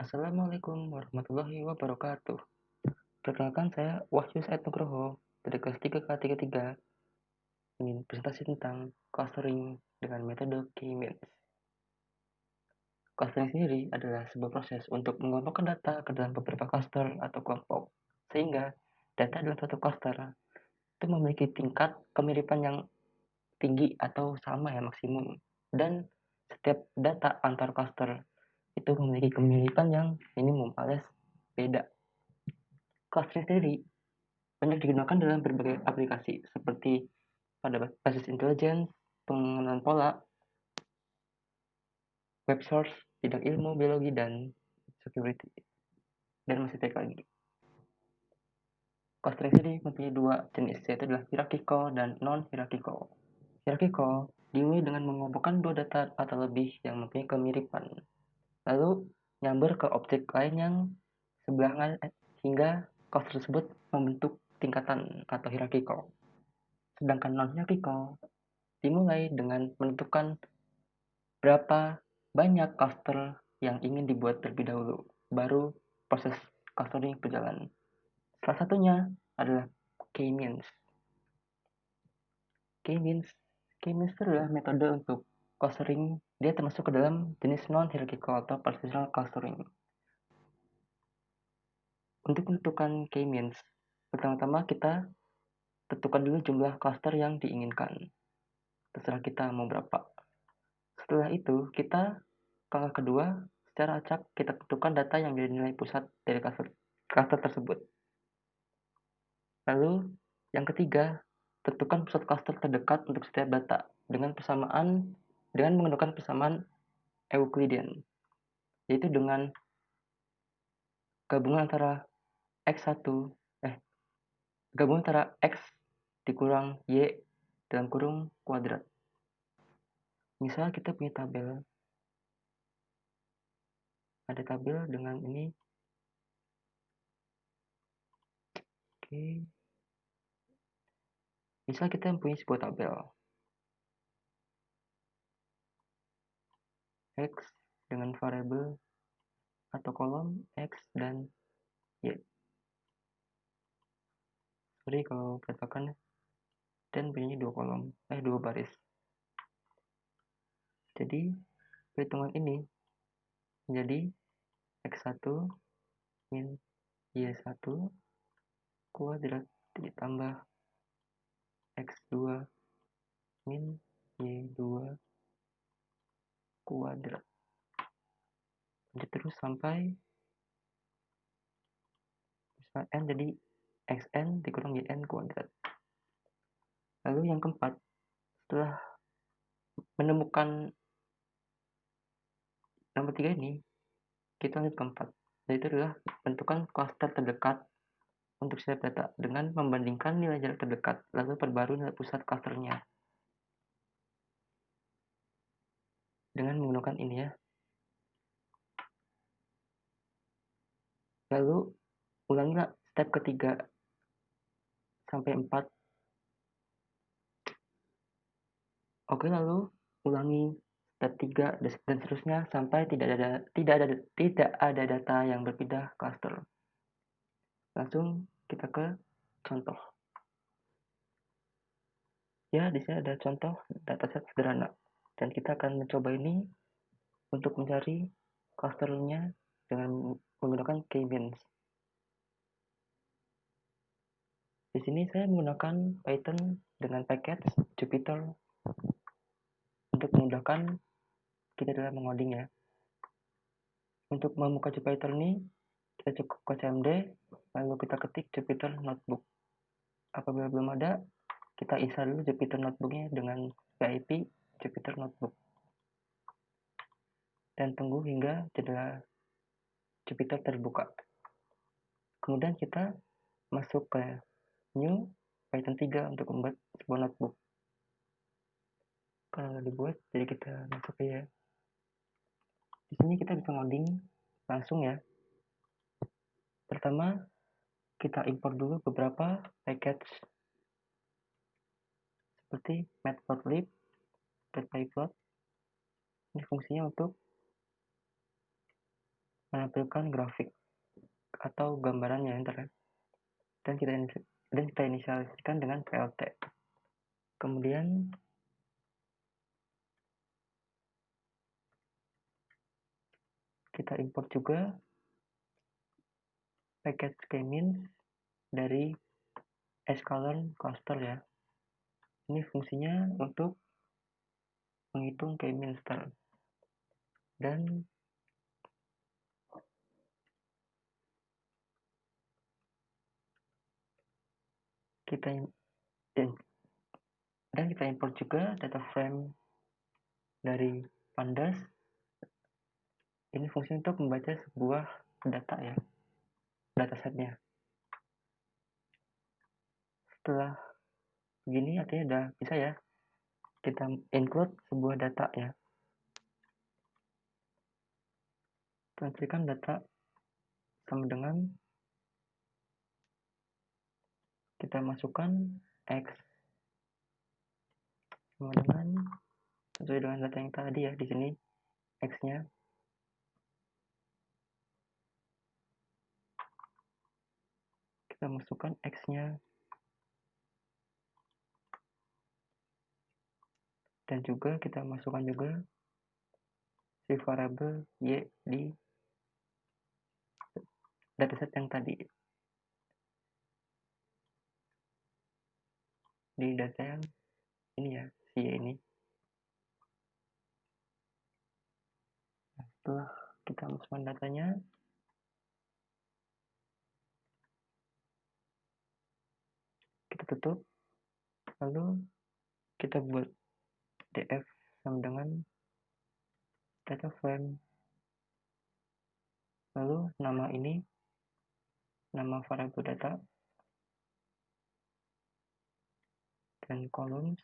Assalamualaikum warahmatullahi wabarakatuh. Perkenalkan saya Wahyu Said Nugroho dari kelas 3K33 ingin presentasi tentang clustering dengan metode K-means. Clustering sendiri adalah sebuah proses untuk mengelompokkan data ke dalam beberapa cluster atau kelompok, sehingga data dalam satu cluster itu memiliki tingkat kemiripan yang tinggi atau sama ya maksimum, dan setiap data antar cluster itu memiliki kemiripan yang minimum alias beda. Clustering sendiri banyak digunakan dalam berbagai aplikasi seperti pada basis intelligence, pengenalan pola, web source, bidang ilmu, biologi, dan security, dan masih banyak lagi. Clustering sendiri mempunyai dua jenis, yaitu adalah hierarchical dan non-hierarchical. Hierarchical dimulai dengan mengumpulkan dua data atau lebih yang mempunyai kemiripan, lalu nyamber ke objek lain yang sebelahan hingga cluster tersebut membentuk tingkatan atau hierarchical. Sedangkan non-hierarchical dimulai dengan menentukan berapa banyak cluster yang ingin dibuat terlebih dahulu, baru proses clustering berjalan. Salah satunya adalah K-means. K-means adalah metode untuk clustering. Dia termasuk ke dalam jenis non-hierarchical atau partitional clustering. Untuk menentukan K-means, pertama-tama kita tentukan dulu jumlah cluster yang diinginkan. Terserah kita mau berapa. Setelah itu, kita langkah kedua, secara acak kita tentukan data yang menjadi nilai pusat dari cluster tersebut. Lalu, yang ketiga, tentukan pusat cluster terdekat untuk setiap data dengan menggunakan persamaan Euclidean, yaitu dengan gabungan antara gabungan antara X dikurang Y dalam kurung kuadrat. Misal kita punya tabel, ada tabel dengan ini. Oke. Misal kita mempunyai sebuah tabel X dengan variabel atau kolom X dan Y. Sorry kalau berantakan, dan punya dua baris. Jadi perhitungan ini menjadi X1 min Y1 kuadrat ditambah X2 min Y2 kuadrat. Lanjut terus sampai N jadi Xn dikurang Yn kuadrat. Lalu yang keempat, setelah menemukan nomor 3 ini, kita lanjut keempat, yaitu adalah bentukan cluster terdekat untuk setiap data dengan membandingkan nilai jarak terdekat, lalu perbarui nilai pusat clusternya. Dengan menggunakan ini ya. Lalu ulangilah step ketiga sampai 4. Oke, lalu ulangi step 3 dan seterusnya sampai tidak ada data yang berpindah cluster. Langsung kita ke contoh. Ya, di sini ada contoh dataset sederhana. Dan kita akan mencoba ini untuk mencari clusternya dengan menggunakan K-means. Di sini saya menggunakan Python dengan package Jupyter untuk memudahkan kita dalam mengoding ya. Untuk membuka Jupyter ini, kita cukup ke cmd, lalu kita ketik Jupyter Notebook. Apabila belum ada, kita install dulu Jupyter Notebooknya dengan pip Jupyter Notebook. Dan tunggu hingga jendela Jupyter terbuka. Kemudian kita masuk ke New Python 3 untuk membuat sebuah notebook. Kalau dibuat, jadi kita masuk ya. Di sini kita bisa ngoding langsung ya. Pertama, kita import dulu beberapa package seperti matplotlib, pyplot. Ini fungsinya untuk menampilkan grafik atau gambarannya internet dan kita inisialisasikan dengan plt. Kemudian kita import juga package kmins dari sklearn cluster ya. Ini fungsinya untuk menghitung kmins dan kita import juga data frame dari pandas. Ini fungsi untuk membaca sebuah data ya, datasetnya. Setelah begini artinya udah bisa ya kita include sebuah data ya. Transferkan data sama dengan kita masukkan X sama dengan sesuai dengan data yang tadi ya, di sini X-nya. Kita masukkan X-nya dan juga kita masukkan juga si variabel Y di dataset yang tadi, di data yang ini ya, si Y ini. Nah, setelah kita masukkan datanya, kita tutup, lalu kita buat df sama dengan data frame, lalu nama ini nama variabel data dan columns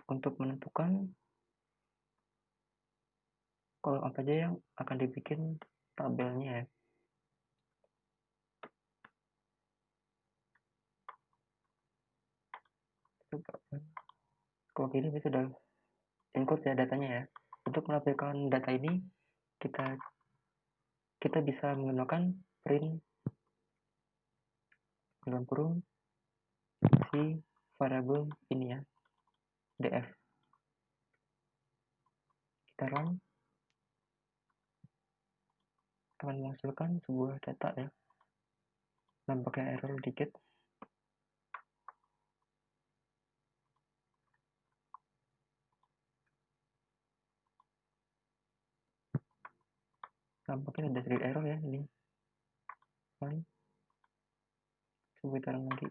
untuk menentukan kolom apa aja yang akan dibikin tabelnya ya. Kalau gini bisa sudah include ya datanya ya. Untuk menampilkan data ini kita bisa menggunakan print dalam kurung si variabel ini ya, df. Kita run, akan menghasilkan sebuah data ya. Nampaknya error dikit. Nampaknya ada sedikit error ya ini. Run. Coba kita run lagi.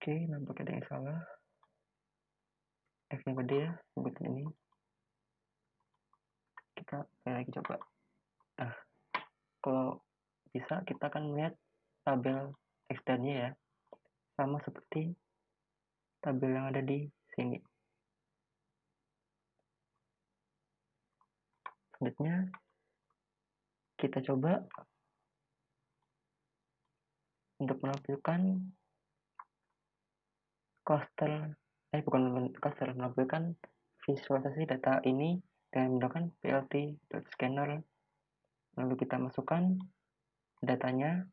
Oke, nampaknya ada yang salah. F-nya gede ya, sebutin ini. Kita lagi coba. Nah, kalau bisa kita akan melihat tabel extendnya ya, sama seperti tabel yang ada di sini. Selanjutnya kita coba untuk menampilkan menampilkan visualisasi data ini dengan menggunakan plt.scanner. Lalu kita masukkan datanya,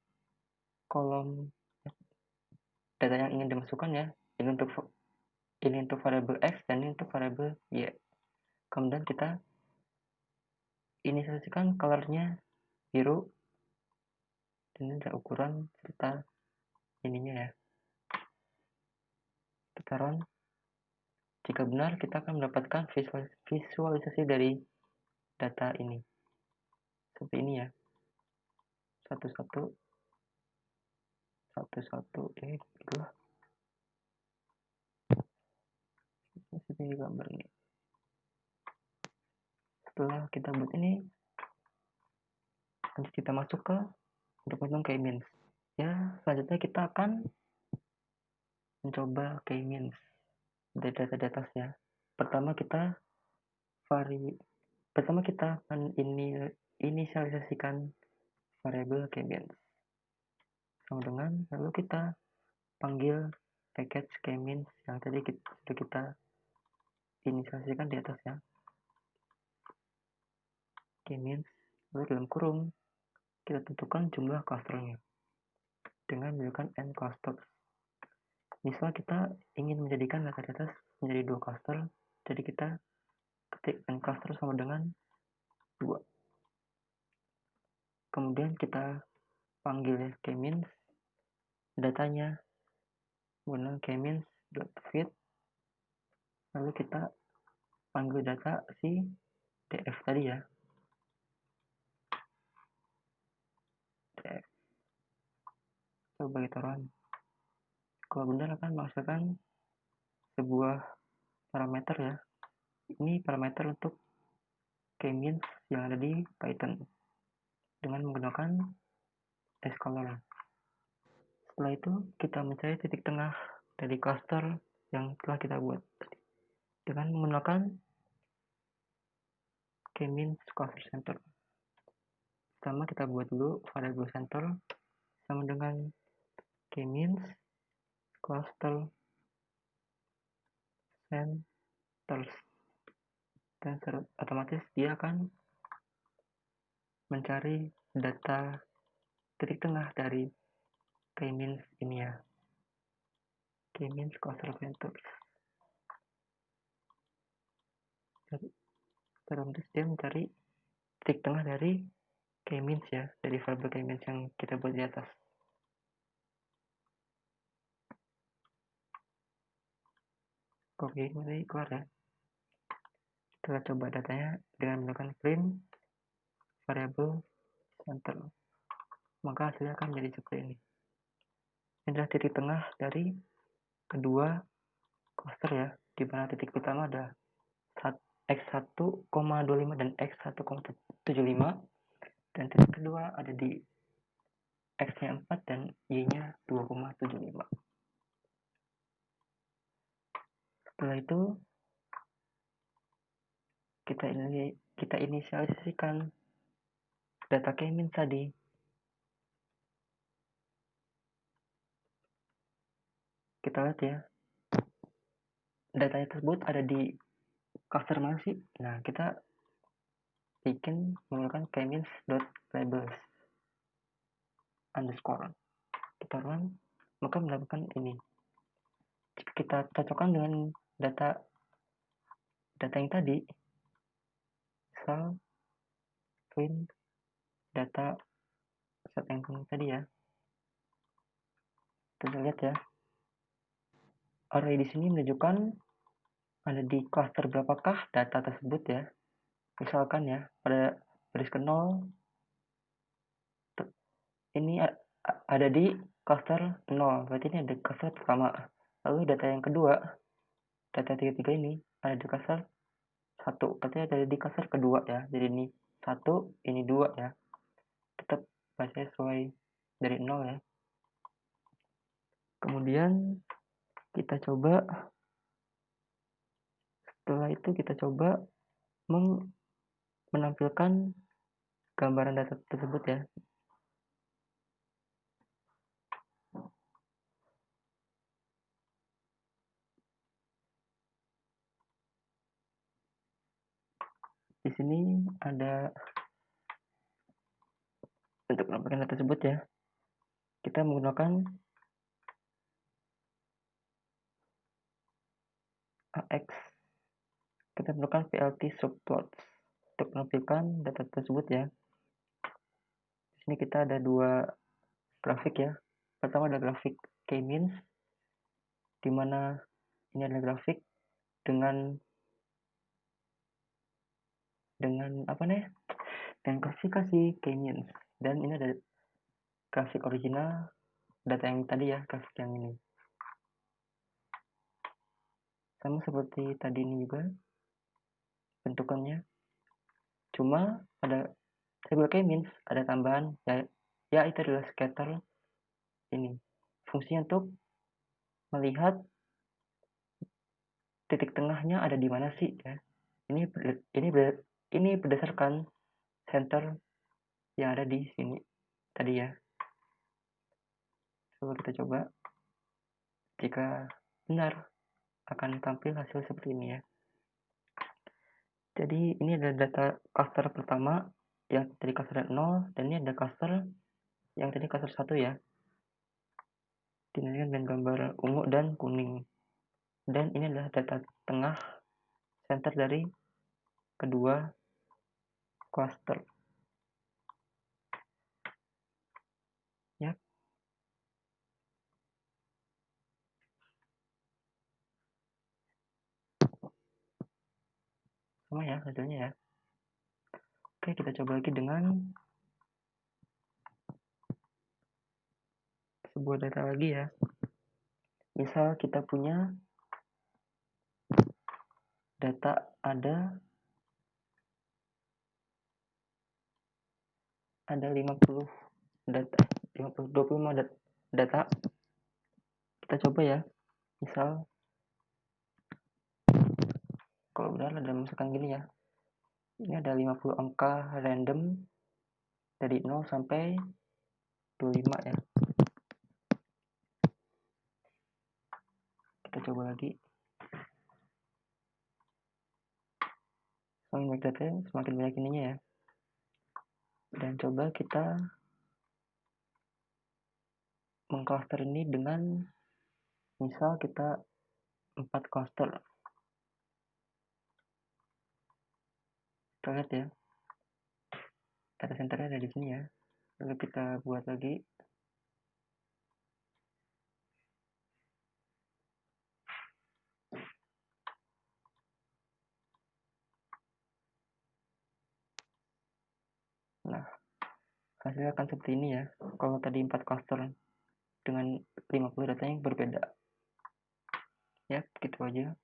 kolom data yang ingin dimasukkan ya. Ini untuk variabel X dan ini untuk variabel Y. Kemudian kita inisialisasikan colornya biru dan ini ada ukuran serta ininya ya. Kita run. Jika benar, kita akan mendapatkan visualisasi dari data ini. Seperti ini ya. Satu-satu, itulah. Ini gambar ini. Setelah kita buat ini, nanti kita masuk ke untuk menghitung kmins. Ya, selanjutnya kita akan mencoba kmins dari data ya. Pertama kita akan inisialisasikan variabel kmins sama dengan lalu kita panggil package kmins yang tadi sudah kita inisialisasikan di atas ya. k-means, lalu dalam kurung kita tentukan jumlah clusternya dengan menggunakan n cluster. Misal kita ingin menjadikan data-data menjadi 2 cluster, jadi kita ketik n cluster sama dengan 2. Kemudian kita panggil ya k-means datanya menggunakan k-means.fit, lalu kita panggil data si df tadi ya, df. Coba kita run. Kalau benar akan menghasilkan sebuah parameter ya. Ini parameter untuk k-means yang ada di Python dengan menggunakan sklearn. Setelah itu kita mencari titik tengah dari cluster yang telah kita buat tadi dengan menggunakan k-means cluster center. Pertama kita buat dulu variable center sama dengan k-means cluster centers, dan otomatis dia akan mencari data titik tengah dari k-means ini ya, k-means cluster centers. Jadi otomatis dia mencari titik tengah dari k-means ya, dari variable k-means yang kita buat di atas. Oke, ini keluar ya. Kita coba datanya dengan menggunakan print variable center, maka hasilnya akan menjadi seperti ini. Ini adalah titik tengah dari kedua cluster ya, di mana titik pertama ada x1,25 dan x1,75, dan titik kedua ada di x-nya 4 dan y-nya 2,75. Setelah itu kita inisialisasikan data k-means tadi. Kita lihat ya, datanya tersebut ada di cluster mana sih? Nah, kita bikin menggunakan k-means.labels underscore. Kita run, maka mendapatkan ini. Jika kita cocokkan dengan data yang tadi, misal print data set yang tadi ya, kita lihat ya, array di sini menunjukkan ada di cluster berapakah data tersebut ya. Misalkan ya, pada baris ke 0 ini ada di cluster 0, berarti ini ada cluster pertama. Lalu data yang kedua, data 33 ini ada di cluster 1, berarti ada di cluster kedua ya. Jadi ini 1, ini 2 ya. Tetap baca sesuai dari 0 ya. Kemudian kita coba, setelah itu kita coba menampilkan gambaran data tersebut ya. Di sini ada untuk menampilkan data tersebut ya. Kita menggunakan AX. Kita menggunakan PLT subplots untuk menampilkan data tersebut ya. Di sini kita ada dua grafik ya. Pertama ada grafik k-means, di mana ini adalah grafik dengan apa nih? Dan klasifikasi k-means, dan ini ada grafik original data yang tadi ya, grafik yang ini. Sama seperti tadi ini juga bentukannya. Cuma pada table k-means ada tambahan ya itu adalah scatter ini. Fungsinya untuk melihat titik tengahnya ada di mana sih ya. Ini berdasarkan center yang ada di sini tadi ya. Coba kita coba. Jika benar akan tampil hasil seperti ini ya. Jadi ini ada data cluster pertama yang tadi cluster 0 dan ini ada cluster yang tadi cluster 1 ya. Dinamakan dengan gambar ungu dan kuning. Dan ini adalah data tengah center dari kedua cluster. Ya. Sama ya hasilnya ya. Oke, kita coba lagi dengan sebuah data lagi ya. Misal kita punya data ada 50 data 25 data. Kita coba ya. Misal kalau udah ada misalkan gini ya. Ini ada 50 angka random dari 0 sampai 25 ya. Kita coba lagi. Semakin banyak data, semakin banyak ininya ya. Dan coba kita mengcluster ini dengan misal kita 4 cluster. Kita lihat ya. Data centernya ada di sini ya. Lalu kita buat lagi. Nah, hasilnya akan seperti ini ya. Kalau tadi 4 cluster dengan 50 data yang berbeda. Ya, gitu aja.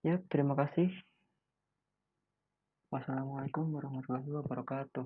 Ya, terima kasih. Wassalamualaikum warahmatullahi wabarakatuh.